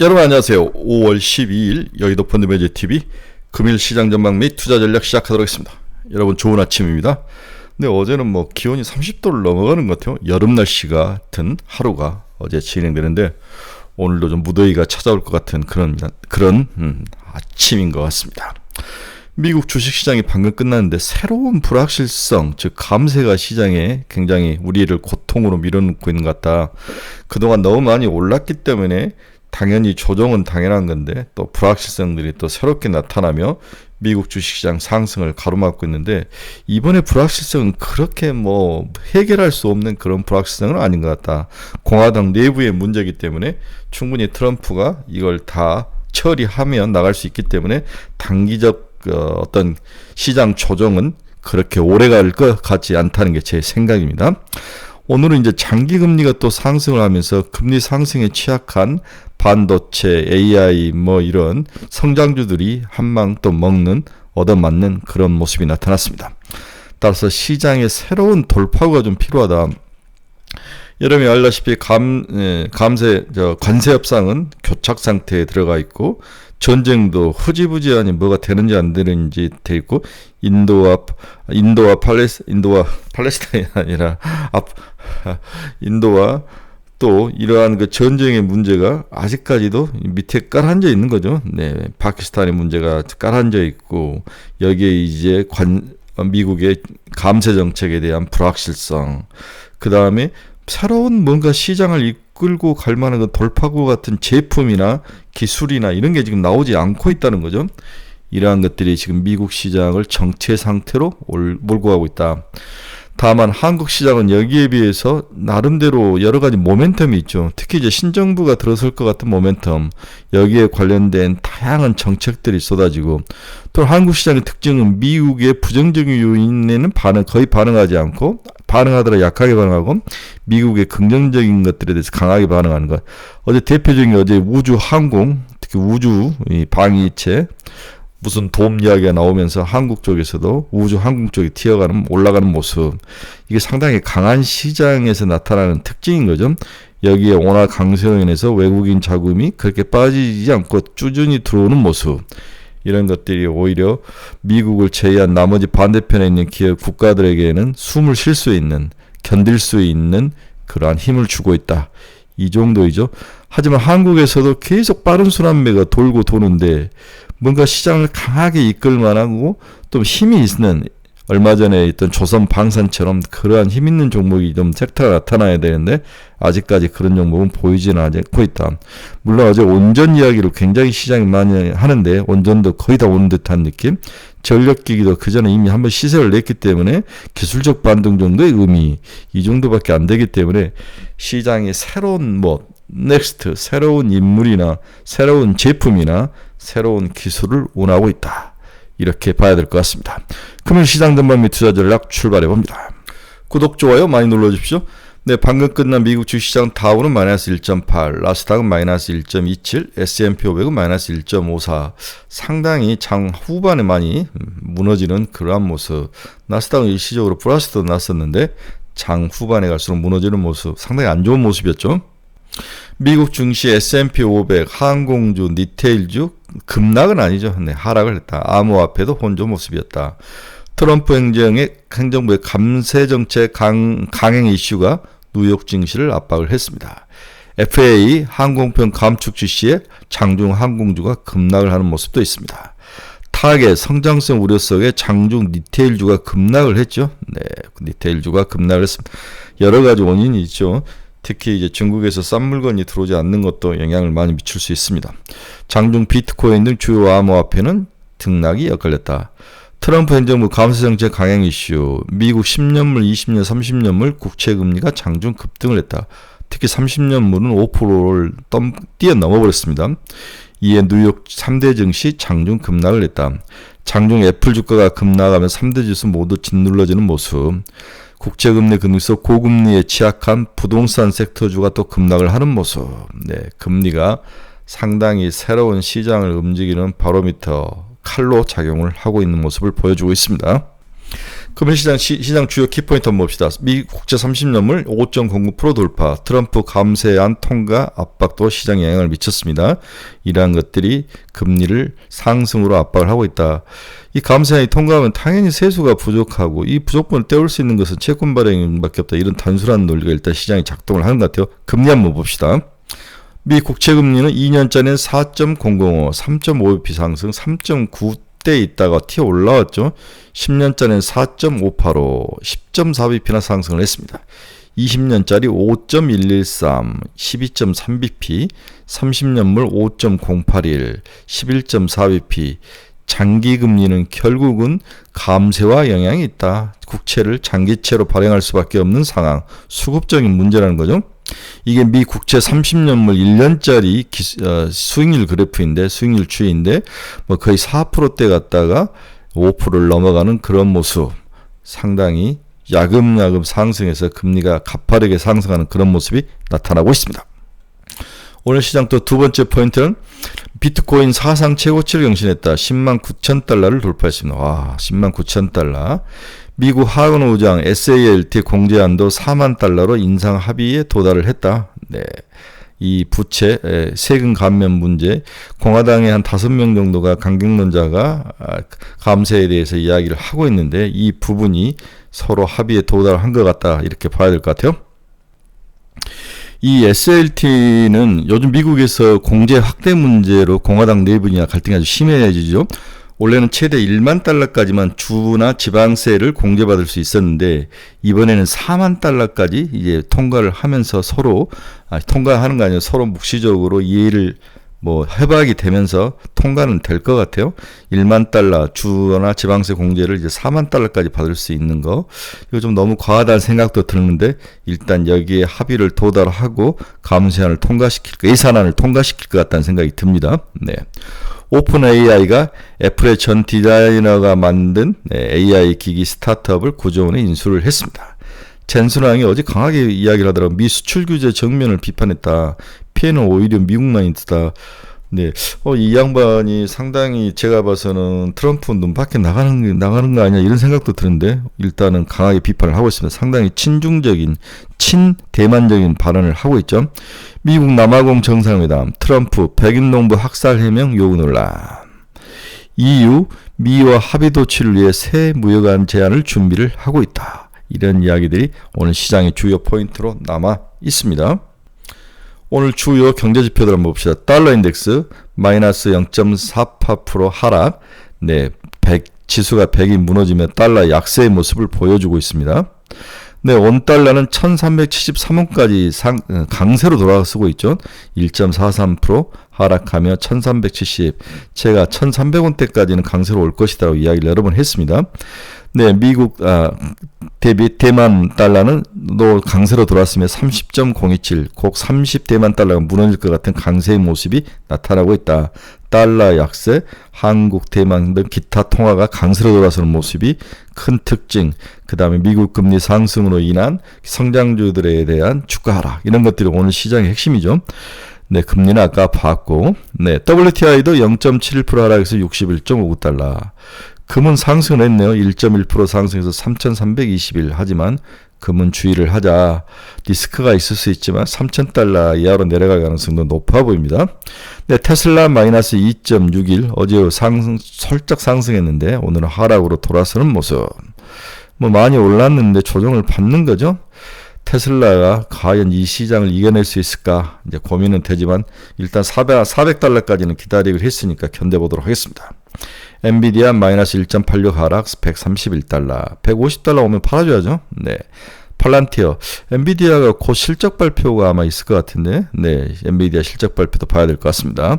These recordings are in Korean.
여러분 안녕하세요. 5월 12일 여의도 펀드매니저TV 금일 시장 전망 및 투자 전략 시작하도록 하겠습니다. 여러분 좋은 아침입니다. 근데 어제는 기온이 30도를 넘어가는 것 같아요. 여름 날씨 같은 하루가 어제 진행되는데 오늘도 좀 무더위가 찾아올 것 같은 그런 아침인 것 같습니다. 미국 주식시장이 방금 끝났는데 새로운 불확실성, 즉 감세가 시장에 굉장히 우리를 고통으로 밀어넣고 있는 것 같다. 그동안 너무 많이 올랐기 때문에 당연히 조정은 당연한 건데 또 불확실성들이 또 새롭게 나타나며 미국 주식시장 상승을 가로막고 있는데 이번에 불확실성은 그렇게 해결할 수 없는 그런 불확실성은 아닌 것 같다. 공화당 내부의 문제이기 때문에 충분히 트럼프가 이걸 다 처리하면 나갈 수 있기 때문에 단기적 어떤 시장 조정은 그렇게 오래 갈 것 같지 않다는 게 제 생각입니다. 오늘은 이제 장기 금리가 또 상승을 하면서 금리 상승에 취약한 반도체, AI 이런 성장주들이 한방 또 얻어맞는 그런 모습이 나타났습니다. 따라서 시장에 새로운 돌파구가 좀 필요하다. 여러분이 알다시피 관세 협상은 교착 상태에 들어가 있고 전쟁도 흐지부지하니 뭐가 되는지 안 되는지 돼 있고 인도와 팔레스타인이 아니라 인도와 또 이러한 그 전쟁의 문제가 아직까지도 밑에 깔아앉아 있는 거죠. 네, 파키스탄의 문제가 깔아앉아 있고 여기에 이제 미국의 감세 정책에 대한 불확실성, 그 다음에 새로운 뭔가 시장을 이끌고 갈 만한 그 돌파구 같은 제품이나 기술이나 이런 게 지금 나오지 않고 있다는 거죠. 이러한 것들이 지금 미국 시장을 정체 상태로 몰고 가고 있다. 다만 한국 시장은 여기에 비해서 나름대로 여러 가지 모멘텀이 있죠. 특히 이제 신정부가 들어설 것 같은 모멘텀, 여기에 관련된 다양한 정책들이 쏟아지고, 또 한국 시장의 특징은 미국의 부정적인 요인에는 거의 반응하지 않고, 반응하더라 약하게 반응하고, 미국의 긍정적인 것들에 대해서 강하게 반응하는 것. 어제 대표적인 우주 항공, 특히 우주 방위체 무슨 도움 이야기가 나오면서 한국 쪽에서도 우주 항공 쪽이 올라가는 모습, 이게 상당히 강한 시장에서 나타나는 특징인 거죠. 여기에 원화 강세로 인해서 외국인 자금이 그렇게 빠지지 않고 꾸준히 들어오는 모습, 이런 것들이 오히려 미국을 제외한 나머지 반대편에 있는 기업 국가들에게는 숨을 쉴 수 있는, 견딜 수 있는 그러한 힘을 주고 있다. 이 정도이죠. 하지만 한국에서도 계속 빠른 순환매가 돌고 도는데 뭔가 시장을 강하게 이끌 만하고 또 힘이 있는, 얼마 전에 있던 조선 방산처럼 그러한 힘 있는 종목이 좀 섹터가 나타나야 되는데 아직까지 그런 종목은 보이지는 않고 있다. 물론 어제 온전 이야기를 굉장히 시장이 많이 하는데 온전도 거의 다 온 듯한 느낌. 전력기기도 그 전에 이미 한번 시세를 냈기 때문에 기술적 반등 정도의 의미, 이 정도밖에 안 되기 때문에 시장이 새로운 넥스트, 새로운 인물이나 새로운 제품이나 새로운 기술을 원하고 있다. 이렇게 봐야 될 것 같습니다. 금일 시장 전망 및 투자 전략 출발해 봅니다. 구독, 좋아요 많이 눌러주십시오. 네, 방금 끝난 미국 주식시장 다우는 마이너스 1.8, 나스닥은 마이너스 1.27, S&P 500은 마이너스 1.54. 상당히 장 후반에 많이 무너지는 그러한 모습. 나스닥은 일시적으로 플러스도 났었는데 장 후반에 갈수록 무너지는 모습, 상당히 안 좋은 모습이었죠. 미국 증시 S&P 500, 항공주, 리테일주 급락은 아니죠. 네, 하락을 했다. 암호화폐도 혼조 모습이었다. 트럼프 행정부의 감세 정책 강행 이슈가 뉴욕 증시를 압박을 했습니다. FAA 항공편 감축 지시에 장중 항공주가 급락을 하는 모습도 있습니다. 타겟 성장성 우려 속에 장중 리테일주가 급락을 했죠. 네, 리테일주가 급락을 했습니다. 여러 가지 원인이 있죠. 특히 이제 중국에서 싼 물건이 들어오지 않는 것도 영향을 많이 미칠 수 있습니다. 장중 비트코인 등 주요 암호화폐는 등락이 엇갈렸다. 트럼프 행정부 감세 정책 강행 이슈, 미국 10년물, 20년, 30년물 국채금리가 장중 급등을 했다. 특히 30년물은 5%를 뛰어넘어 버렸습니다. 이에 뉴욕 3대 증시 장중 급락을 했다. 장중 애플 주가가 급락하면 3대 지수 모두 짓눌러지는 모습. 국제금리 금리 속 고금리에 취약한 부동산 섹터주가 또 급락을 하는 모습. 네, 금리가 상당히 새로운 시장을 움직이는 바로미터, 칼로 작용을 하고 있는 모습을 보여주고 있습니다. 금일 시장 주요 키포인트 한번 봅시다. 미 국채 30년물 5.09% 돌파, 트럼프 감세안 통과 압박도 시장에 영향을 미쳤습니다. 이러한 것들이 금리를 상승으로 압박을 하고 있다. 이 감세안이 통과하면 당연히 세수가 부족하고 이 부족분을 때울 수 있는 것은 채권 발행밖에 없다. 이런 단순한 논리가 일단 시장이 작동을 하는 것 같아요. 금리 한번 봅시다. 미 국채 금리는 2년짜리는 4.005, 3.5bp 상승, 3.9대 있다가 튀어 올라왔죠. 10년짜리는 4.585, 10.4bp나 상승을 했습니다. 20년짜리 5.113, 12.3bp, 30년물 5.081, 11.4bp. 장기 금리는 결국은 감세와 영향이 있다. 국채를 장기채로 발행할 수밖에 없는 상황, 수급적인 문제라는 거죠. 이게 미 국채 30년물 1년짜리 수익률 그래프인데, 수익률 추이인데, 뭐 거의 4%대 갔다가 5%를 넘어가는 그런 모습. 상당히 야금야금 상승해서 금리가 가파르게 상승하는 그런 모습이 나타나고 있습니다. 오늘 시장 또 두 번째 포인트는 비트코인 사상 최고치를 경신했다. 10만 9천 달러를 돌파했습니다. 와, 10만 9천 달러. 미국 하원 의장 SALT 공제안도 4만 달러로 인상 합의에 도달을 했다. 네. 이 부채, 세금 감면 문제, 공화당의 한 5명 정도가 강경론자가 감세에 대해서 이야기를 하고 있는데 이 부분이 서로 합의에 도달한 것 같다. 이렇게 봐야 될 것 같아요. 이 SLT는 요즘 미국에서 공제 확대 문제로 공화당 내부냐 갈등이 아주 심해지죠. 원래는 최대 1만 달러까지만 주나 지방세를 공제받을 수 있었는데 이번에는 4만 달러까지 이제 통과를 하면서 서로 통과하는 거 아니에요. 서로 묵시적으로 이해를 협약이 되면서 통과는 될 것 같아요. 1만 달러 주나 지방세 공제를 이제 4만 달러까지 받을 수 있는 거. 이거 좀 너무 과하다는 생각도 드는데 일단 여기에 합의를 도달하고 감세안을 통과시킬 예산안을 통과시킬 것 같다는 생각이 듭니다. 네. 오픈 AI가 애플의 전 디자이너가 만든 AI 기기 스타트업을 9조 원에 인수를 했습니다. 젠슨 왕이 어제 강하게 이야기를 하더라고요. 미 수출 규제 정면을 비판했다. 피해는 오히려 미국만 있다. 네, 이 양반이 상당히 제가 봐서는 트럼프 눈 밖에 나가는 거 아니야 이런 생각도 드는데 일단은 강하게 비판을 하고 있습니다. 상당히 친중적인, 친대만적인 발언을 하고 있죠. 미국 남아공 정상회담, 트럼프 백인 농부 학살 해명 요구 논란. EU, 미와 합의 도출을 위해 새 무역안 제안을 준비를 하고 있다. 이런 이야기들이 오늘 시장의 주요 포인트로 남아 있습니다. 오늘 주요 경제지표들 한번 봅시다. 달러 인덱스 마이너스 0.48% 하락. 네, 지수가 100이 무너지며 달러 약세의 모습을 보여주고 있습니다. 네, 원달러는 1373원까지 강세로 돌아서고 있죠. 1.43% 하락하며 1370. 제가 1300원대까지는 강세로 올 것이라고 이야기를 여러 번 했습니다. 네, 미국 대비 대만 달러는 또 강세로 돌아왔으며 30.027, 곧 30대만 달러가 무너질 것 같은 강세의 모습이 나타나고 있다. 달러 약세, 한국, 대만 등 기타 통화가 강세로 돌아서는 모습이 큰 특징. 그 다음에 미국 금리 상승으로 인한 성장주들에 대한 주가 하락. 이런 것들이 오늘 시장의 핵심이죠. 네, 금리는 아까 봤고, 네, WTI도 0.71% 하락해서 61.59달러. 금은 상승을 했네요. 1.1% 상승해서 3,321. 하지만 금은 주의를 하자. 리스크가 있을 수 있지만 3,000달러 이하로 내려갈 가능성도 높아 보입니다. 네, 테슬라 마이너스 2.61. 어제 살짝 상승했는데 오늘은 하락으로 돌아서는 모습. 많이 올랐는데 조정을 받는 거죠. 테슬라가 과연 이 시장을 이겨낼 수 있을까 이제 고민은 되지만 일단 400달러까지는 기다리기로 했으니까 견뎌보도록 하겠습니다. 엔비디아 마이너스 1.86 하락 131달러. 150달러 오면 팔아줘야죠. 네. 팔란티어. 엔비디아가 곧 실적 발표가 아마 있을 것 같은데, 네. 엔비디아 실적 발표도 봐야 될 것 같습니다.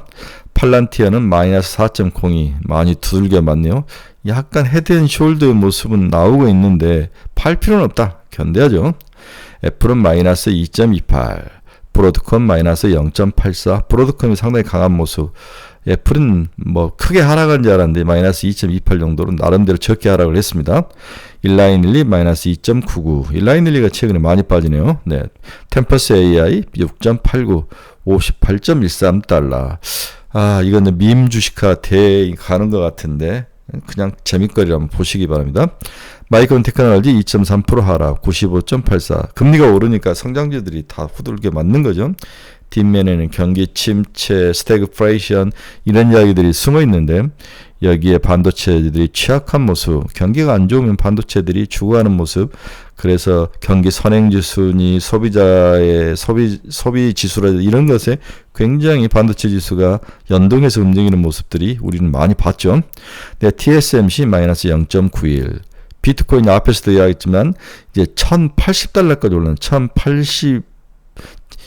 팔란티어는 마이너스 4.02. 많이 두들겨 맞네요. 약간 헤드앤숄더의 모습은 나오고 있는데, 팔 필요는 없다. 견뎌야죠. 애플은 마이너스 2.28. 브로드컴 마이너스 0.84. 브로드컴이 상당히 강한 모습. 애플은 크게 하락한 줄 알았는데 마이너스 2.28 정도로 나름대로 적게 하락을 했습니다. 일라인일리 마이너스 2.99. 일라인일리가 최근에 많이 빠지네요. 네, 템퍼스 AI 6.89. 58.13달러. 이거는 밈 주식화 가는 것 같은데 그냥 재밌거리를 한번 보시기 바랍니다. 마이크론 테크놀로지 2.3% 하락, 95.84. 금리가 오르니까 성장주들이 다 후들게 맞는 거죠. 뒷면에는 경기 침체, 스태그플레이션 이런 이야기들이 숨어 있는데 여기에 반도체들이 취약한 모습, 경기가 안 좋으면 반도체들이 죽어가는 모습. 그래서 경기 선행지 순위, 소비자의 소비 지수라 이런 것에 굉장히 반도체 지수가 연동해서 움직이는 모습들이 우리는 많이 봤죠. 네, TSMC 마이너스 0.91. 비트코인 앞에서도 이야기했지만 이제 1,080달러까지 올라는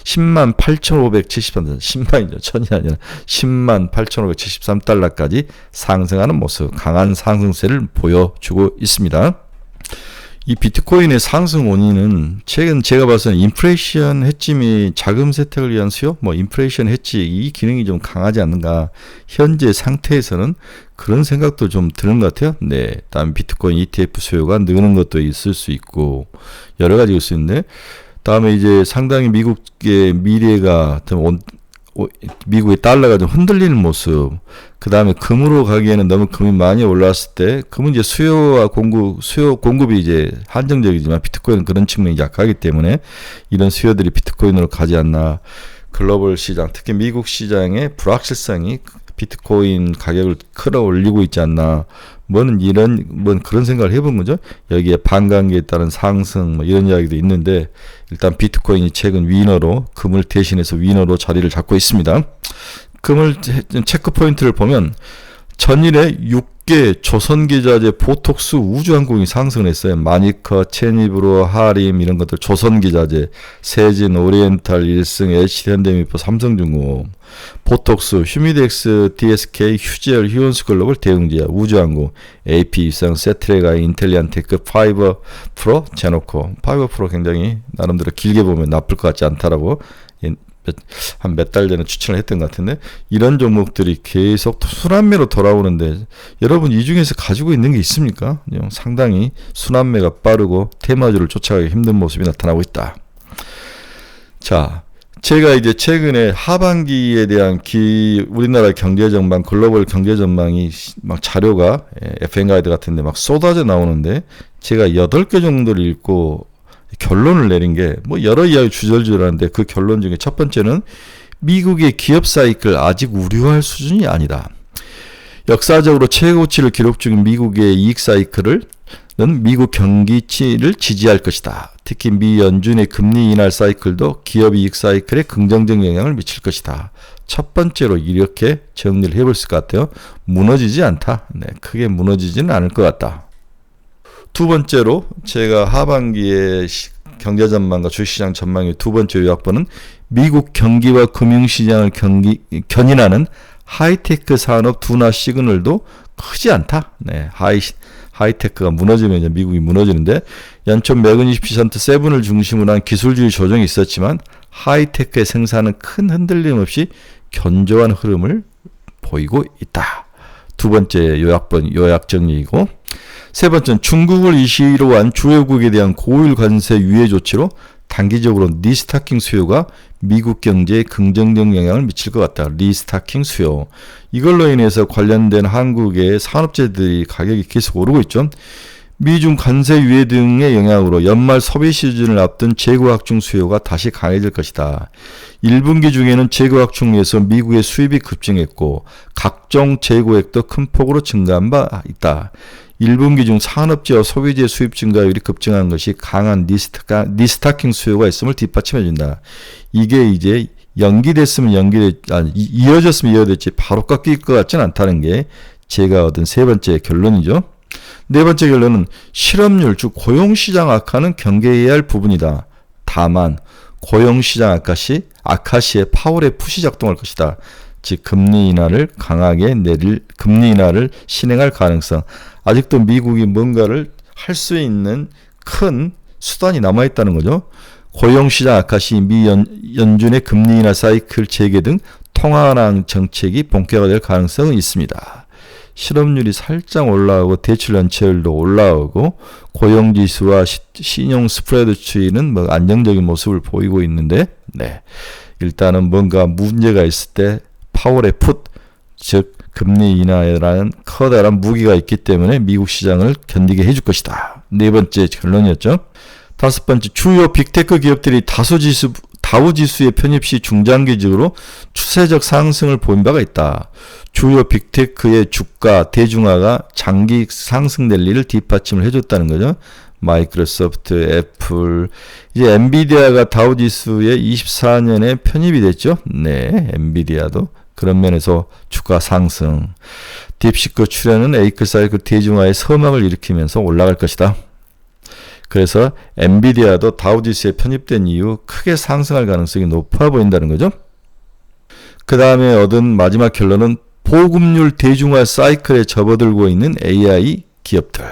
10만 8,573달러, 10만이죠. 1000이 아니라 10만 8,573달러까지 상승하는 모습, 강한 상승세를 보여주고 있습니다. 이 비트코인의 상승 원인은 최근 제가 봐서는 인플레이션 헤지 및 자금 세탁을 위한 수요, 인플레이션 헤지 이 기능이 좀 강하지 않는가. 현재 상태에서는 그런 생각도 좀 드는 것 같아요. 네, 다음 비트코인 ETF 수요가 느는 것도 있을 수 있고 여러 가지가 있을 수 있는데. 다음에 이제 상당히 미국의 미래가 좀 미국의 달러가 좀 흔들리는 모습. 그 다음에 금으로 가기에는 너무 금이 많이 올랐을 때 금은 이제 수요 공급이 이제 한정적이지만 비트코인은 그런 측면이 약하기 때문에 이런 수요들이 비트코인으로 가지 않나. 글로벌 시장, 특히 미국 시장의 불확실성이 비트코인 가격을 끌어올리고 있지 않나. 그런 생각을 해본 거죠. 여기에 반감기에 따른 상승, 이런 이야기도 있는데, 일단 비트코인이 최근 위너로, 금을 대신해서 위너로 자리를 잡고 있습니다. 금을 체크 포인트를 보면, 전일에 6개 조선기자재 보톡스 우주항공이 상승했어요. 마니커, 체니브로, 하림 이런 것들 조선기자재, 세진, 오리엔탈, 일승, HD현대미포, 삼성중공업, 보톡스, 휴미덱스, DSK, 휴지얼, 휴원스글로벌, 대웅지야, 우주항공, AP, 유상, 세트레가이, 인텔리안테크, 파이버 프로, 제노코. 파이버 프로 굉장히 나름대로 길게 보면 나쁠 것 같지 않다라고 한 몇 달 전에 추천을 했던 것 같은데, 이런 종목들이 계속 순환매로 돌아오는데 여러분 이 중에서 가지고 있는 게 있습니까? 상당히 순환매가 빠르고 테마주를 쫓아가기 힘든 모습이 나타나고 있다. 자, 제가 이제 최근에 하반기에 대한 우리나라 경제 전망, 글로벌 경제 전망이 막 자료가 FN 가이드 같은데 막 쏟아져 나오는데, 제가 8개 정도를 읽고 결론을 내린 게 여러 이야기 주절주절한데, 그 결론 중에 첫 번째는 미국의 기업 사이클 아직 우려할 수준이 아니다. 역사적으로 최고치를 기록 중인 미국의 이익 사이클은 미국 경기치를 지지할 것이다. 특히 미 연준의 금리 인하 사이클도 기업 이익 사이클에 긍정적 영향을 미칠 것이다. 첫 번째로 이렇게 정리를 해볼 수 있을 것 같아요. 무너지지 않다. 네, 크게 무너지지는 않을 것 같다. 두 번째로 제가 하반기에 경제 전망과 주식시장 전망의 두 번째 요약본은 미국 경기와 금융시장을 견인하는 하이테크 산업 둔화 시그널도 크지 않다. 네, 하이테크가 무너지면 이제 미국이 무너지는데, 연초 매그니피션트 7을 중심으로 한 기술주의 조정이 있었지만 하이테크의 생산은 큰 흔들림 없이 견조한 흐름을 보이고 있다. 두 번째 요약 정리이고, 세 번째는 중국을 이시로 한 주요국에 대한 고율 관세 유예 조치로 단기적으로 리스타킹 수요가 미국 경제에 긍정적 영향을 미칠 것 같다. 리스타킹 수요. 이걸로 인해서 관련된 한국의 산업재들이 가격이 계속 오르고 있죠. 미중 관세 유예 등의 영향으로 연말 소비 시즌을 앞둔 재고 확충 수요가 다시 강해질 것이다. 1분기 중에는 재고 확충에서 미국의 수입이 급증했고 각종 재고액도 큰 폭으로 증가한 바 있다. 1분기 중 산업재와 소비재 수입 증가율이 급증한 것이 강한 리스타킹 수요가 있음을 뒷받침해준다. 이게 이제 이어졌으면 이어졌지 바로 깎일 것 같지는 않다는 게 제가 얻은 세 번째 결론이죠. 네 번째 결론은 실업률, 즉 고용시장 악화는 경계해야 할 부분이다. 다만 고용시장 악화 시에 파월의 푸시 작동할 것이다. 즉 금리 인하를 신행할 가능성. 아직도 미국이 뭔가를 할 수 있는 큰 수단이 남아있다는 거죠. 고용시장 악화 시 미 연준의 금리 인하 사이클 재개 등 통화낭 정책이 본격화될 가능성은 있습니다. 실업률이 살짝 올라오고 대출 연체율도 올라오고 고용지수와 신용 스프레드 추이는 안정적인 모습을 보이고 있는데, 네, 일단은 뭔가 문제가 있을 때 파월의 풋, 즉 금리 인하라는 커다란 무기가 있기 때문에 미국 시장을 견디게 해줄 것이다. 네 번째 결론이었죠. 다섯 번째, 주요 빅테크 기업들이 다우지수의 편입 시 중장기적으로 추세적 상승을 보인 바가 있다. 주요 빅테크의 주가 대중화가 장기 상승될 일을 뒷받침을 해줬다는 거죠. 마이크로소프트, 애플, 이제 엔비디아가 다우지수에 24년에 편입이 됐죠. 네, 엔비디아도 그런 면에서 주가 상승. 딥시크 출현은 에이크 사이클 대중화의 서막을 일으키면서 올라갈 것이다. 그래서 엔비디아도 다우지수에 편입된 이후 크게 상승할 가능성이 높아 보인다는 거죠. 그 다음에 얻은 마지막 결론은 보급률 대중화 사이클에 접어들고 있는 AI 기업들.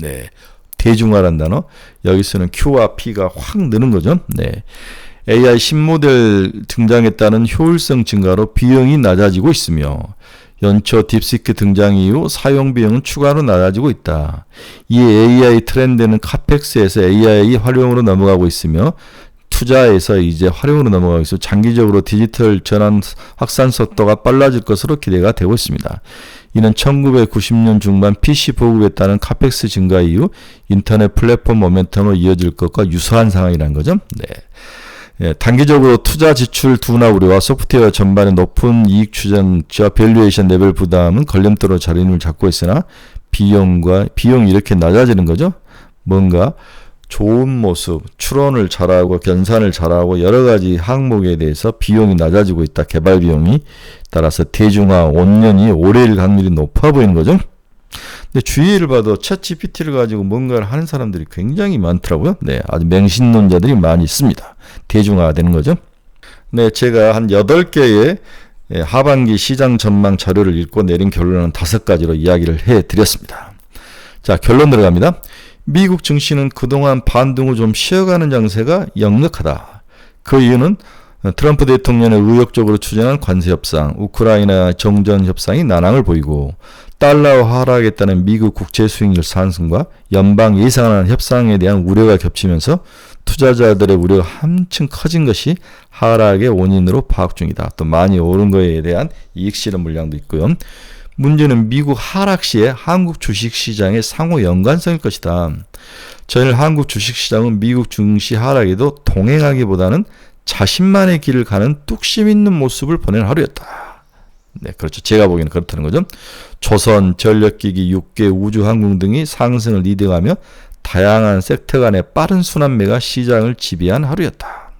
네, 대중화란 단어. 여기서는 Q와 P가 확 느는 거죠. 네, AI 신모델 등장에 따른 효율성 증가로 비용이 낮아지고 있으며 연초 딥시크 등장 이후 사용 비용은 추가로 낮아지고 있다. 이 AI 트렌드는 카펙스에서 AI 활용으로 넘어가고 있으며 투자에서 이제 활용으로 넘어가고 있어 장기적으로 디지털 전환 확산 속도가 빨라질 것으로 기대가 되고 있습니다. 이는 1990년 중반 PC 보급에 따른 카펙스 증가 이후 인터넷 플랫폼 모멘텀으로 이어질 것과 유사한 상황이라는 거죠. 네. 예, 단기적으로 투자 지출 둔화 우려와 소프트웨어 전반의 높은 이익 추정과 밸류에이션 레벨 부담은 걸림돌로 자리를 잡고 있으나 비용이 이렇게 낮아지는 거죠. 뭔가 좋은 모습, 추론을 잘하고 견산을 잘하고 여러 가지 항목에 대해서 비용이 낮아지고 있다. 개발 비용이. 따라서 대중화 5년이 올해일 확률이 높아 보이는 거죠. 근데 주위를 봐도 챗GPT를 가지고 뭔가를 하는 사람들이 굉장히 많더라고요. 네, 아주 맹신론자들이 많이 있습니다. 대중화되는 거죠. 네, 제가 한 8개의 하반기 시장 전망 자료를 읽고 내린 결론은 5가지로 이야기를 해드렸습니다. 자, 결론 들어갑니다. 미국 증시는 그동안 반등 후 좀 쉬어가는 장세가 역력하다. 그 이유는 트럼프 대통령의 의욕적으로 추진한 관세 협상, 우크라이나 정전 협상이 난항을 보이고 달러화 하락에 따른 미국 국채 수익률 상승과 연방 예상하는 협상에 대한 우려가 겹치면서 투자자들의 우려가 한층 커진 것이 하락의 원인으로 파악 중이다. 또 많이 오른 거에 대한 이익 실현 물량도 있고요. 문제는 미국 하락 시에 한국 주식시장의 상호 연관성일 것이다. 전일 한국 주식시장은 미국 증시 하락에도 동행하기보다는 자신만의 길을 가는 뚝심 있는 모습을 보낸 하루였다. 네, 그렇죠. 제가 보기에는 그렇다는 거죠. 조선, 전력기기, 육계, 우주항공 등이 상승을 리딩하며 다양한 섹터 간의 빠른 순환매가 시장을 지배한 하루였다.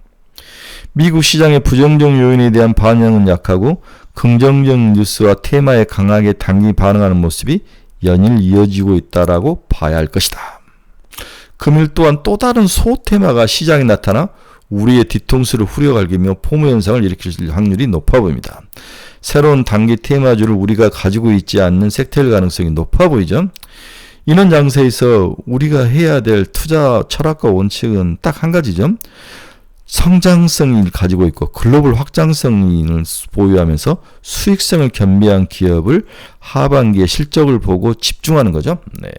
미국 시장의 부정적 요인에 대한 반응은 약하고 긍정적 뉴스와 테마에 강하게 단기 반응하는 모습이 연일 이어지고 있다라고 봐야 할 것이다. 금일 또한 또 다른 소테마가 시장에 나타나 우리의 뒤통수를 후려갈기며 포모 현상을 일으킬 확률이 높아 보입니다. 새로운 단기 테마주를 우리가 가지고 있지 않는 섹터일 가능성이 높아 보이죠. 이런 장세에서 우리가 해야 될 투자 철학과 원칙은 딱 한 가지죠. 성장성을 가지고 있고 글로벌 확장성을 보유하면서 수익성을 겸비한 기업을 하반기에 실적을 보고 집중하는 거죠. 네.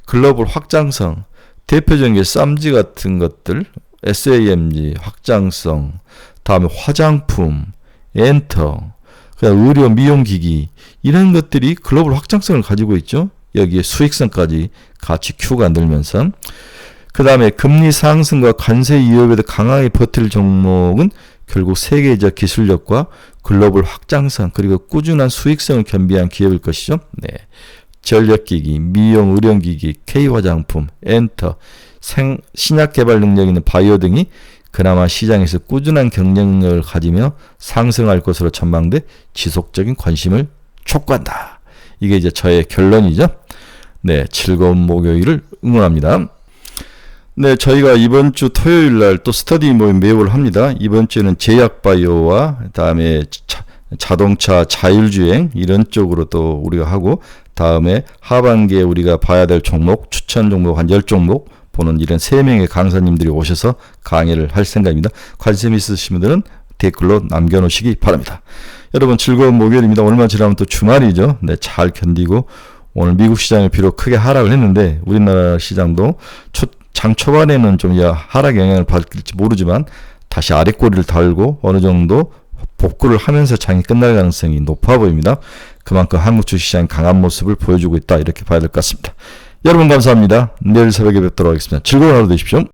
글로벌 확장성, 대표적인 게 쌈지 같은 것들, SAMG, 확장성, 다음에 화장품, 엔터, 그다음 의료, 미용기기 이런 것들이 글로벌 확장성을 가지고 있죠. 여기에 수익성까지 같이 Q가 늘면서 그 다음에 금리 상승과 관세 위협에도 강하게 버틸 종목은 결국 세계적 기술력과 글로벌 확장성 그리고 꾸준한 수익성을 겸비한 기업일 것이죠. 네. 전력기기, 미용, 의료기기, K화장품, 엔터, 신약 개발 능력 있는 바이오 등이 그나마 시장에서 꾸준한 경쟁력을 가지며 상승할 것으로 전망돼 지속적인 관심을 촉구한다. 이게 이제 저의 결론이죠. 네, 즐거운 목요일을 응원합니다. 네, 저희가 이번 주 토요일 날 또 스터디 모임 매월 합니다. 이번 주에는 제약바이오와 다음에 자동차 자율주행 이런 쪽으로 또 우리가 하고 다음에 하반기에 우리가 봐야 될 종목, 추천 종목 한 10종목 보는 이런 3명의 강사님들이 오셔서 강의를 할 생각입니다. 관심 있으신 분들은 댓글로 남겨놓으시기 바랍니다. 여러분 즐거운 목요일입니다. 오늘만 지나면 또 주말이죠. 네, 잘 견디고 오늘 미국 시장이 비록 크게 하락을 했는데 우리나라 시장도 장 초반에는 좀 하락 영향을 받을지 모르지만 다시 아랫꼬리를 달고 어느 정도 복구를 하면서 장이 끝날 가능성이 높아 보입니다. 그만큼 한국 주식시장이 강한 모습을 보여주고 있다, 이렇게 봐야 될 것 같습니다. 여러분 감사합니다. 내일 새벽에 뵙도록 하겠습니다. 즐거운 하루 되십시오.